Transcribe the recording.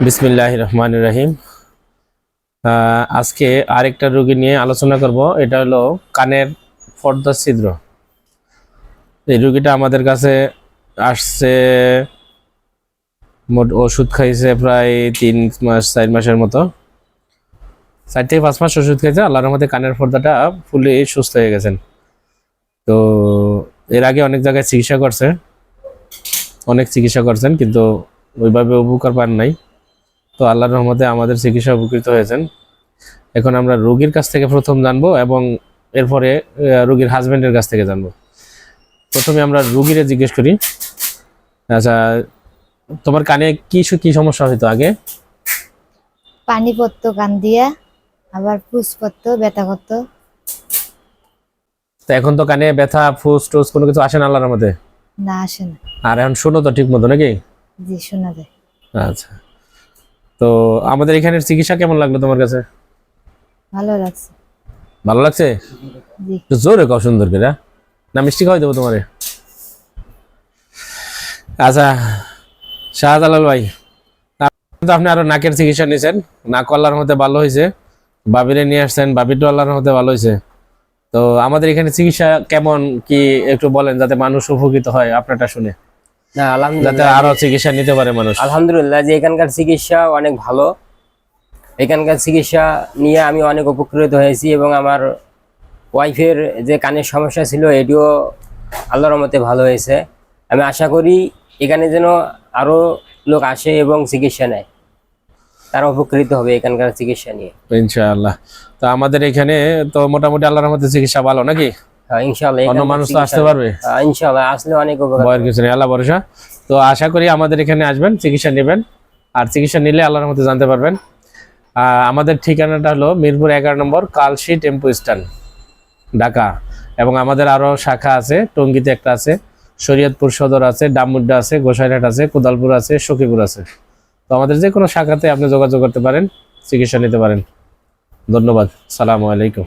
বিসমিল্লাহির রহমানির রহিম। আজকে আরেকটা রোগী নিয়ে আলোচনা করব। এটা হলো কানের পর্দা ছিদ্র। এই রোগীটা আমাদের কাছে আসছে, মোট ওষুধ খাইছে প্রায় 3-4 মাসের মতো, 4 থেকে 5 মাস ওষুধ খাইছে। আল্লাহর রহমতে কানের পর্দাটা ফুলে সুস্থ হয়ে গেছেন। তো এর আগে অনেক জায়গায় চিকিৎসা করছেন, কিন্তু ওইভাবে উপকার পান নাই। তো আল্লাহর রহমতে আমাদের চিকিৎসা উপকৃত হয়েছেন। এখন আমরা রোগীর কাছ থেকে প্রথম জানবো এবং এরপরে রোগীর হাজবেন্ডের কাছ থেকে জানবো। প্রথমে আমরা রোগীরে জিজ্ঞেস করি, আচ্ছা তোমার কানে কি সমস্যা হইতো আগে? পানি পড়তো কান দিয়া, আবার ফুস পড়তো, ব্যথা করতো। তো এখন তো কানে ব্যথা ফুস টুস কোনো কিছু আসে না আল্লাহর রহমতে? না, আসে না। আর এখন শোনো তো ঠিক মতো নাকি? জি, শোনা যায়। আচ্ছা, তো আমাদের এখানের চিকিৎসা কেমন লাগলো তোমার কাছে? ভালো লাগছে। ভালো লাগছে? জি। একটু জোরে কও, সুন্দর করে। না মিষ্টি খাওয়াই দেবো তোমারে? আচ্ছা শাহজালাল ভাই, তো আপনি আরো নাকের চিকিৎসা নিয়েছেন, নাক আল্লাহর মধ্যে ভালো হয়েছে, বাবিরে নিয়ে আসছেন, বাবিরটা আল্লাহর মধ্যে ভালো হয়েছে। তো আমাদের এখানে চিকিৎসা কেমন কি একটু বলেন, যাতে মানুষ উপকৃত হয় আপনারটা শুনে, না যাতে আলহামদুলিল্লাহ, আরো চিকিৎসা নিতে পারে মানুষ। আলহামদুলিল্লাহ যে এখানকার চিকিৎসা অনেক ভালো। এখানকার চিকিৎসা নিয়ে আমি অনেক উপকৃত হয়েছি এবং আমার ওয়াইফের যে কানের সমস্যা ছিল এটিও আল্লাহর রহমতে ভালো হয়েছে। আমি আশা করি এখানে যেন আরো লোক আসে এবং চিকিৎসা নেয়, তারা উপকৃত হবে এখানকার চিকিৎসা নিয়ে ইনশাআল্লাহ। তো আমাদের এখানে তো মোটামুটি আল্লাহর রহমতে চিকিৎসা ভালো নাকি? হ্যাঁ, ইনশাআল্লাহ অন্য এখানকার মানুষ তো চিকিৎসা- আসতে পারবে? হ্যাঁ, ইনশাআল্লাহ আসলে অনেক উপকার ভয়ের কিছু নেই, আল্লাহ ভরসা। তো আশা করি আমাদের এখানে আসবেন, চিকিৎসা নেবেন, আর চিকিৎসা নিলে আল্লাহর রহমতে জানতে পারবেন। আমাদের ঠিকানাটা হলো মিরপুর 11 নম্বর কালশি টেম্পো স্ট্যান্ড, ঢাকা। এবং আমাদের আরো শাখা আছে, টঙ্গীতে একটা আছে, শরীয়তপুর সদর আছে, ডামুড্ডা আছে, গোসাইরহাট আছে, কোদালপুর আছে, সখীপুর আছে। তো আমাদের যে কোনো শাখাতে আপনি যোগাযোগ করতে পারেন, চিকিৎসা নিতে পারেন। ধন্যবাদ। সালামু আলাইকুম।